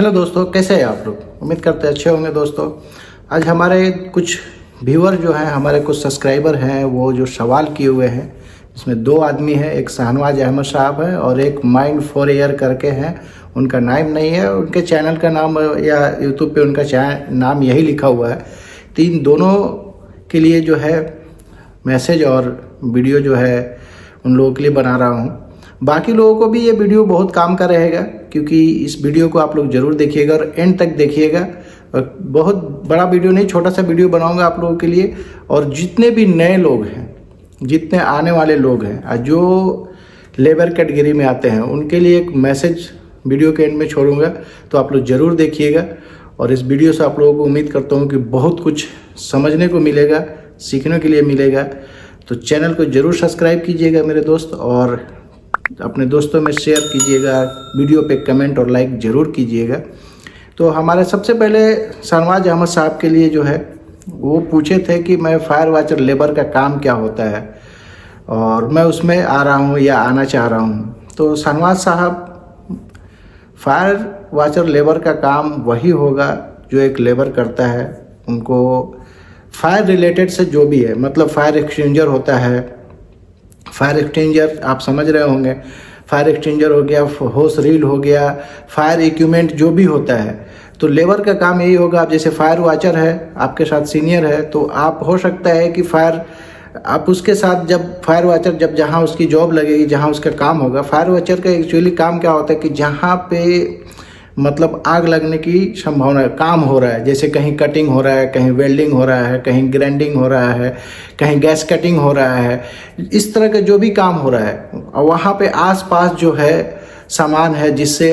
Hello दोस्तों, कैसे हैं आप लोग। उम्मीद करते हैं अच्छे होंगे दोस्तों। आज हमारे कुछ व्यूअर जो हैं, हमारे कुछ सब्सक्राइबर हैं, वो जो सवाल किए हुए हैं, इसमें दो आदमी हैं, एक शाहनवाज अहमद साहब है और एक माइंड फॉर एयर करके हैं। उनका नाम नहीं है, उनके चैनल का नाम या यूट्यूब पे उनका नाम यही लिखा हुआ है। तीन दोनों के लिए जो है मैसेज और वीडियो जो है उन लोगों के लिए बना रहा हूँ। बाकी लोगों को भी ये वीडियो बहुत काम का रहेगा, क्योंकि इस वीडियो को आप लोग ज़रूर देखिएगा और एंड तक देखिएगा। और बहुत बड़ा वीडियो नहीं, छोटा सा वीडियो बनाऊंगा आप लोगों के लिए। और जितने भी नए लोग हैं, जितने आने वाले लोग हैं, जो लेबर कैटेगरी में आते हैं, उनके लिए एक मैसेज वीडियो के एंड में छोड़ूंगा, तो आप लोग ज़रूर देखिएगा। और इस वीडियो से आप लोगों को उम्मीद करता हूँ कि बहुत कुछ समझने को मिलेगा, सीखने के लिए मिलेगा। तो चैनल को ज़रूर सब्सक्राइब कीजिएगा मेरे दोस्त, और अपने दोस्तों में शेयर कीजिएगा। वीडियो पे कमेंट और लाइक ज़रूर कीजिएगा। तो हमारे सबसे पहले शाहनवाज अहमद साहब के लिए जो है वो पूछे थे कि मैं फायर वॉचर लेबर का काम क्या होता है और मैं उसमें आ रहा हूँ या आना चाह रहा हूँ। तो शाहनवाज साहब, फायर वॉचर लेबर का काम वही होगा जो एक लेबर करता है। उनको फायर रिलेटेड से जो भी है, मतलब फायर एक्सटिंग्विशर होता है, फायर एक्सटिंग्विशर आप समझ रहे होंगे, फायर एक्सटिंग्विशर हो गया, होस रील हो गया, फायर इक्विपमेंट जो भी होता है। तो लेबर का काम यही होगा। आप जैसे फायर वॉचर है, आपके साथ सीनियर है, तो आप हो सकता है कि आप उसके साथ जब फायर वॉचर जब जहाँ उसकी जॉब लगेगी, जहाँ उसका काम होगा, फायर वॉचर का एक्चुअली काम क्या होता है कि जहाँ पे मतलब आग लगने की संभावना, काम हो रहा है, जैसे कहीं कटिंग हो रहा है, कहीं वेल्डिंग हो रहा है, कहीं ग्राइंडिंग हो रहा है, कहीं गैस कटिंग हो रहा है, इस तरह का जो भी काम हो रहा है, और वहाँ पे आसपास जो है सामान है जिससे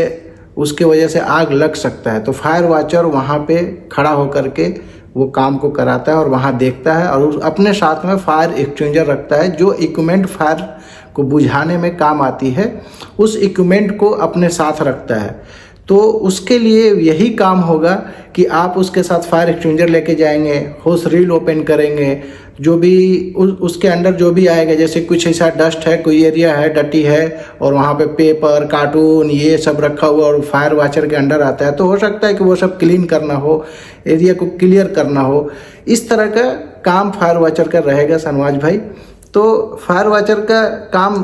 उसके वजह से आग लग सकता है, तो फायर वॉचर वहाँ पे खड़ा होकर के वो काम को कराता है और वहाँ देखता है। और अपने साथ में फायर एक्सटिंग्विशर रखता है, जो इक्विपमेंट फायर को बुझाने में काम आती है, उस इक्विपमेंट को अपने साथ रखता है। तो उसके लिए यही काम होगा कि आप उसके साथ फायर एक्सटिंग्विशर लेके जाएंगे, होस रील ओपन करेंगे, जो भी उसके अंदर जो भी आएगा, जैसे कुछ ऐसा डस्ट है, कोई एरिया है डटी है और वहाँ पे पेपर, कार्टून ये सब रखा हुआ और फायर वॉचर के अंडर आता है, तो हो सकता है कि वो सब क्लीन करना हो, एरिया को क्लियर करना हो। इस तरह का काम फायर वॉचर का रहेगा शाहनवाज भाई। तो फायर वॉचर का काम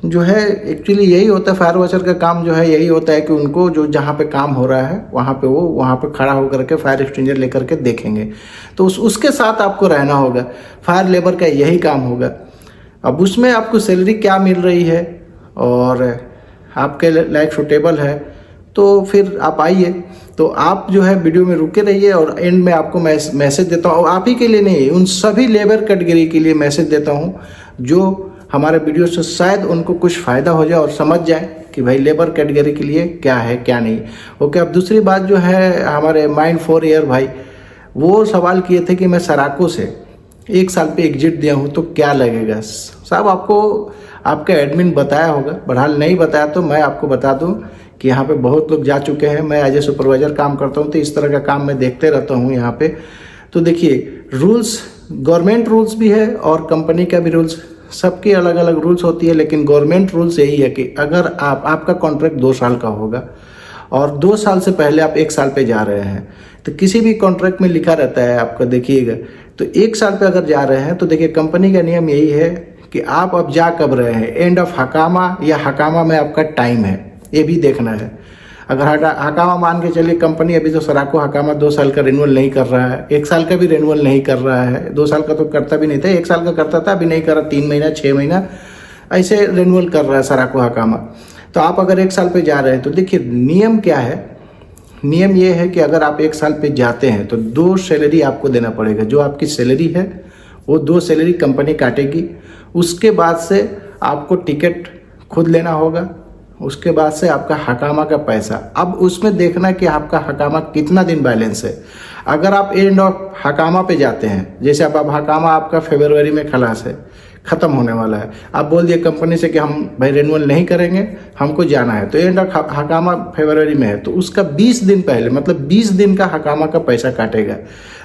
जो है एक्चुअली यही होता है, फायर वॉचर का काम जो है यही होता है कि उनको जो जहाँ पे काम हो रहा है वहाँ पे वो वहाँ पे खड़ा होकर के फायर एक्सटिंग्विशर लेकर के देखेंगे। तो उसके साथ आपको रहना होगा। फायर लेबर का यही काम होगा। अब उसमें आपको सैलरी क्या मिल रही है और आपके लाइक सूटेबल है, तो फिर आप आइए। तो आप जो है वीडियो में रुके रहिए और एंड में आपको मैसेज देता हूँ। आप ही के लिए नहीं, उन सभी लेबर कैटेगरी के लिए मैसेज देता हूँ जो हमारे वीडियो से शायद उनको कुछ फ़ायदा हो जाए और समझ जाए कि भाई लेबर कैटेगरी के लिए क्या है क्या नहीं। ओके। अब दूसरी बात जो है, हमारे माइंड फॉर एयर भाई वो सवाल किए थे कि मैं सराको से 1 साल पे एग्जिट दिया हूँ तो क्या लगेगा। साहब, आपको आपका एडमिन बताया होगा, बहरहाल नहीं बताया तो मैं आपको बता दूँ कि यहाँ पे बहुत लोग जा चुके हैं। मैं एज ए सुपरवाइजर काम करता हूँ, तो इस तरह का काम मैं देखते रहता हूँ यहाँ पे। तो देखिए, रूल्स, गवर्नमेंट रूल्स भी है और कंपनी का भी रूल्स, सबकी अलग अलग रूल्स होती है, लेकिन गवर्नमेंट रूल्स यही है कि अगर आपका कॉन्ट्रैक्ट 2 साल का होगा और 2 साल से पहले आप 1 साल पे जा रहे हैं, तो किसी भी कॉन्ट्रैक्ट में लिखा रहता है आपका, देखिएगा, तो 1 साल पे अगर जा रहे हैं तो देखिए कंपनी का नियम यही है कि आप अब जा कब रहे हैं, एंड ऑफ हकामा या हकामा में आपका टाइम है, ये भी देखना है। अगर हकामा मान के चलिए, कंपनी अभी तो सराको हकामा 2 साल का रिन्यूअल नहीं कर रहा है, 1 साल का भी रिन्यूअल नहीं कर रहा है, 2 साल का तो करता भी नहीं था, 1 साल का करता था, अभी नहीं कर रहा, 3 महीना 6 महीना ऐसे रिन्यूअल कर रहा है सराको हकामा। तो आप अगर 1 साल पे जा रहे हैं तो देखिए नियम क्या है। नियम ये है कि अगर आप 1 साल पे जाते हैं तो 2 सैलरी आपको देना पड़ेगा। जो आपकी सैलरी है वो 2 सैलरी कंपनी काटेगी। उसके बाद से आपको टिकट खुद लेना होगा। उसके बाद से आपका हकामा का पैसा, अब उसमें देखना कि आपका हकामा कितना दिन बैलेंस है। अगर आप एंड ऑफ हकामा पे जाते हैं, जैसे अब हकामा आपका फरवरी में खलास है, ख़त्म होने वाला है। आप बोल दिए कंपनी से कि हम भाई रिन्यूअल नहीं करेंगे, हमको जाना है, तो एंड ऑफ हकामा फरवरी में है, तो उसका 20 दिन पहले मतलब 20 दिन का हकामा का पैसा काटेगा।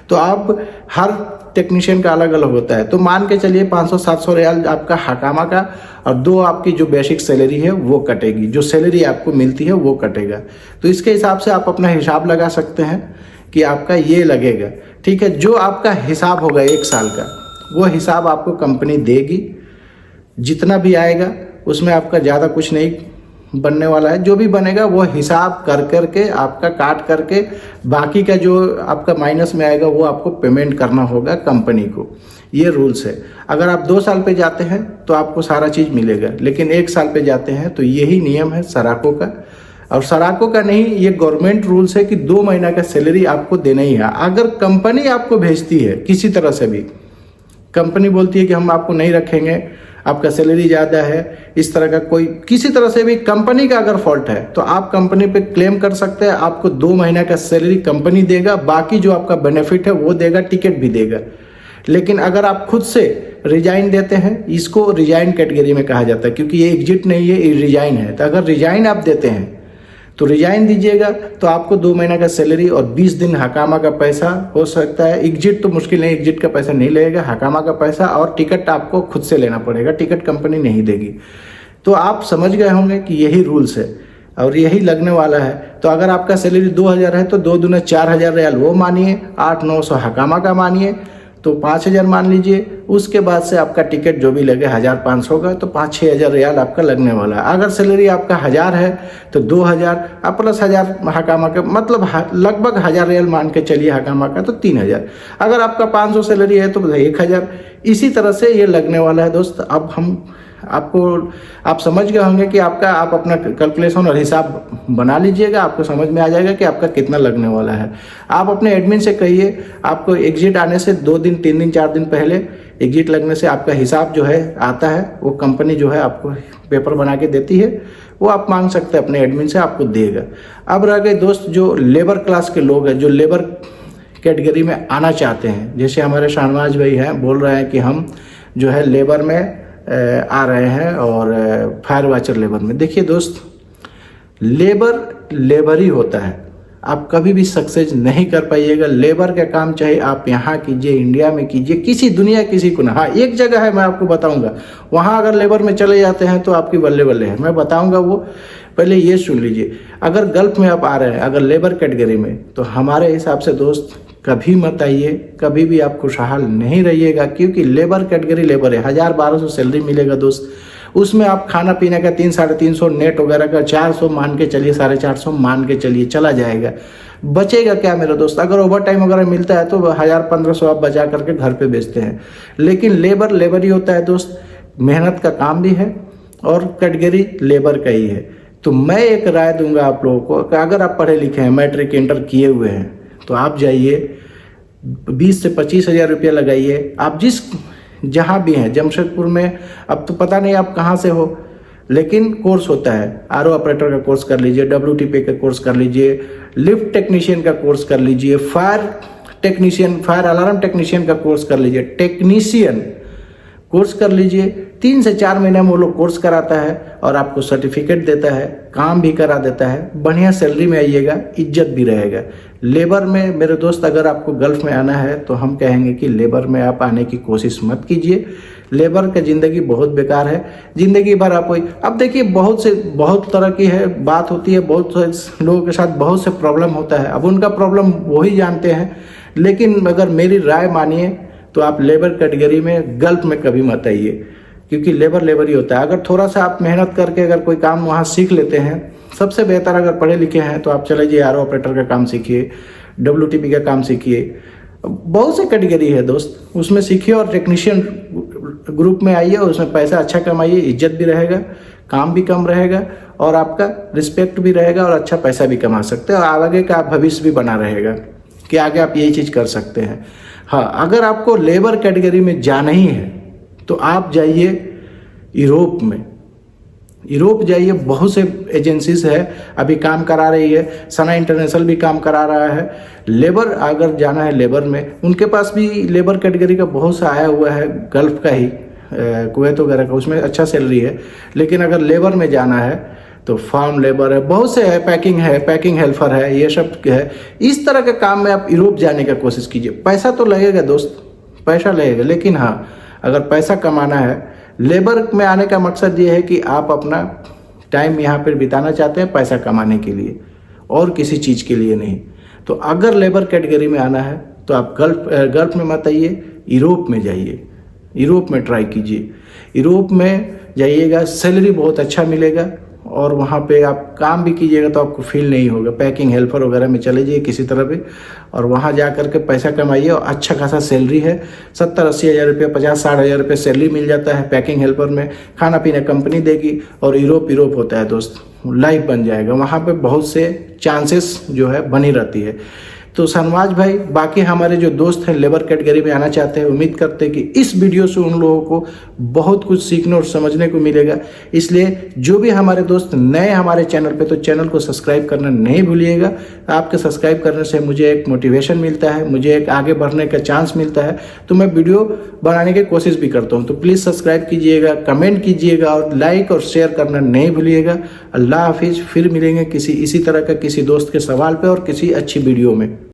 तो आप हर टेक्नीशियन का अलग अलग होता है, तो मान के चलिए 500-700 रियाल आपका हकामा का और 2 आपकी जो बेसिक सैलरी है वो कटेगी, जो सैलरी आपको मिलती है वो कटेगा। तो इसके हिसाब से आप अपना हिसाब लगा सकते हैं कि आपका ये लगेगा, ठीक है। जो आपका हिसाब होगा 1 साल का, वो हिसाब आपको कंपनी देगी। जितना भी आएगा उसमें आपका ज़्यादा कुछ नहीं बनने वाला है, जो भी बनेगा वो हिसाब कर करके आपका काट करके बाकी का जो आपका माइनस में आएगा वो आपको पेमेंट करना होगा कंपनी को। ये रूल्स है। अगर आप 2 साल पे जाते हैं तो आपको सारा चीज़ मिलेगा, लेकिन 1 साल पे जाते हैं तो यही नियम है सराको का। और सराको का नहीं, ये गवर्नमेंट रूल्स है कि 2 महीना का सैलरी आपको देना ही है। अगर कंपनी आपको भेजती है किसी तरह से भी, कंपनी बोलती है कि हम आपको नहीं रखेंगे, आपका सैलरी ज़्यादा है, इस तरह का कोई किसी तरह से भी कंपनी का अगर फॉल्ट है तो आप कंपनी पे क्लेम कर सकते हैं। आपको 2 महीना का सैलरी कंपनी देगा, बाकी जो आपका बेनिफिट है वो देगा, टिकट भी देगा। लेकिन अगर आप खुद से रिजाइन देते हैं, इसको रिजाइन कैटेगरी में कहा जाता है, क्योंकि ये एग्जिट नहीं है, ये रिजाइन है। तो अगर रिजाइन आप देते हैं तो रिजाइन दीजिएगा तो आपको 2 महीना का सैलरी और 20 दिन हकामा का पैसा हो सकता है। एग्जिट तो मुश्किल नहीं, एग्जिट का पैसा नहीं लगेगा, हकामा का पैसा और टिकट आपको खुद से लेना पड़ेगा, टिकट कंपनी नहीं देगी। तो आप समझ गए होंगे कि यही रूल्स है और यही लगने वाला है। तो अगर आपका सैलरी 2000 है तो 2 दूना 4000 रियाल वो मानिए, 800-900 हकामा का मानिए, तो 5000 मान लीजिए। उसके बाद से आपका टिकट जो भी लगे 1500 का, तो 5-6 हज़ार रियाल आपका लगने वाला है। अगर सैलरी आपका 1000 है तो 2000 प्लस 1000 हकामा का, मतलब लगभग 1000 रियाल मान के चलिए हकामा का, तो 3000। अगर आपका 500 सैलरी है तो 1000। इसी तरह से ये लगने वाला है दोस्त। अब आप समझ गए होंगे कि आप अपना कैलकुलेशन और हिसाब बना लीजिएगा, आपको समझ में आ जाएगा कि आपका कितना लगने वाला है। आप अपने एडमिन से कहिए, आपको एग्जिट आने से 2 दिन 3 दिन 4 दिन पहले एग्जिट लगने से आपका हिसाब जो है आता है, वो कंपनी जो है आपको पेपर बना के देती है, वो आप मांग सकते हैं अपने एडमिन से, आपको देगा। अब रह गए दोस्त जो लेबर क्लास के लोग हैं, जो लेबर कैटेगरी में आना चाहते हैं, जैसे हमारे शाहनवाज भाई हैं, बोल रहे हैं कि हम जो है लेबर में आ रहे हैं और फायर वॉचर लेबर में। देखिए दोस्त, लेबर ही होता है, आप कभी भी सक्सेस नहीं कर पाइएगा। लेबर का काम चाहे आप यहाँ कीजिए, इंडिया में कीजिए, किसी दुनिया किसी को ना। हाँ, एक जगह है, मैं आपको बताऊंगा, वहाँ अगर लेबर में चले जाते हैं तो आपकी बल्ले बल्ले है, मैं बताऊंगा वो। पहले ये सुन लीजिए, अगर गल्फ में आप आ रहे हैं, अगर लेबर कैटेगरी में, तो हमारे हिसाब से दोस्त कभी मत आइए, कभी भी आप खुशहाल नहीं रहिएगा, क्योंकि लेबर कैटेगरी लेबर है। 1000-1200 सैलरी मिलेगा दोस्त, उसमें आप खाना पीने का 300-350 नेट वगैरह का 400 मान के चलिए, 450 मान के चलिए, चला जाएगा। बचेगा क्या मेरे दोस्त? अगर ओवर टाइम वगैरह मिलता है तो 1000-1500 आप बचा करके घर पे बेचते हैं। लेकिन लेबर ही होता है दोस्त, मेहनत का काम भी है और कैटेगरी लेबर का ही है। तो मैं एक राय दूंगा आप लोगों को कि अगर आप पढ़े लिखे हैं, मैट्रिक इंटर किए हुए हैं, तो आप जाइए 20 से 25 हज़ार रुपया लगाइए। आप जहाँ भी हैं, जमशेदपुर में, अब तो पता नहीं आप कहाँ से हो, लेकिन कोर्स होता है, आरओ ऑपरेटर का कोर्स कर लीजिए, WTP का कोर्स कर लीजिए, लिफ्ट टेक्नीशियन का कोर्स कर लीजिए, फायर अलार्म टेक्नीशियन का कोर्स कर लीजिए, टेक्नीशियन कोर्स कर लीजिए। 3 से 4 महीने में वो लोग कोर्स कराता है और आपको सर्टिफिकेट देता है, काम भी करा देता है, बढ़िया सैलरी में आइएगा, इज्जत भी रहेगा। लेबर में मेरे दोस्त, अगर आपको गल्फ में आना है तो हम कहेंगे कि लेबर में आप आने की कोशिश मत कीजिए। लेबर का ज़िंदगी बहुत बेकार है, ज़िंदगी भर आप वही। अब देखिए, बहुत तरह की है बात होती है, बहुत से लोगों के साथ बहुत से प्रॉब्लम होता है, अब उनका प्रॉब्लम वही जानते हैं। लेकिन अगर मेरी राय मानिए तो आप लेबर कैटेगरी में गल्फ में कभी मत आइए, क्योंकि लेबर ही होता है। अगर थोड़ा सा आप मेहनत करके अगर कोई काम वहाँ सीख लेते हैं, सबसे बेहतर, अगर पढ़े लिखे हैं तो आप चले जाइए, आरओ ऑपरेटर का काम सीखिए, WTP का काम सीखिए, बहुत से कैटेगरी है दोस्त, उसमें सीखिए और टेक्नीशियन ग्रुप में आइए, उसमें पैसा अच्छा कमाइए, इज्जत भी रहेगा, काम भी कम रहेगा और आपका रिस्पेक्ट भी रहेगा और अच्छा पैसा भी कमा सकते हैं और आगे का भविष्य भी बना रहेगा कि आगे आप यही चीज़ कर सकते हैं। हाँ, अगर आपको लेबर कैटेगरी में जाना ही है तो आप जाइए यूरोप जाइए, बहुत से एजेंसीज है अभी काम करा रही है, सना इंटरनेशनल भी काम करा रहा है। लेबर अगर जाना है लेबर में, उनके पास भी लेबर कैटेगरी का बहुत सा आया हुआ है, गल्फ का ही, कुवैत वगैरह का, उसमें अच्छा सैलरी है। लेकिन अगर लेबर में जाना है तो फार्म लेबर है, बहुत से है, पैकिंग हेल्पर है, ये सब है। इस तरह के काम में आप यूरोप जाने का कोशिश कीजिए। पैसा तो लगेगा दोस्त, पैसा लगेगा, लेकिन हाँ, अगर पैसा कमाना है, लेबर में आने का मकसद ये है कि आप अपना टाइम यहाँ पर बिताना चाहते हैं पैसा कमाने के लिए और किसी चीज़ के लिए नहीं। तो अगर लेबर कैटेगरी में आना है तो आप गल्फ में मत आइए, यूरोप में जाइए, यूरोप में ट्राई कीजिए। यूरोप में जाइएगा, सैलरी बहुत अच्छा मिलेगा और वहाँ पे आप काम भी कीजिएगा तो आपको फील नहीं होगा। पैकिंग हेल्पर वगैरह में चले जाइए किसी तरह भी, और वहाँ जा कर के पैसा कमाइए। और अच्छा खासा सैलरी है, 70-80 हज़ार रुपये, 50-60 हज़ार रुपये सैलरी मिल जाता है पैकिंग हेल्पर में। खाना पीना कंपनी देगी और यूरोप होता है दोस्त, लाइफ बन जाएगा। वहाँ पे बहुत से चांसेस जो है बनी रहती है। तो शाहनवाज भाई, बाकी हमारे जो दोस्त हैं लेबर कैटेगरी में आना चाहते हैं, उम्मीद करते हैं कि इस वीडियो से उन लोगों को बहुत कुछ सीखने और समझने को मिलेगा। इसलिए जो भी हमारे दोस्त नए हमारे चैनल पे, तो चैनल को सब्सक्राइब करना नहीं भूलिएगा। आपके सब्सक्राइब करने से मुझे एक मोटिवेशन मिलता है, मुझे एक आगे बढ़ने का चांस मिलता है, तो मैं वीडियो बनाने की कोशिश भी करता हूँ। तो प्लीज़ सब्सक्राइब कीजिएगा, कमेंट कीजिएगा और लाइक और शेयर करना नहीं भूलिएगा। अल्लाह हाफिज़। फिर मिलेंगे किसी इसी तरह का किसी दोस्त के सवाल पे और किसी अच्छी वीडियो में।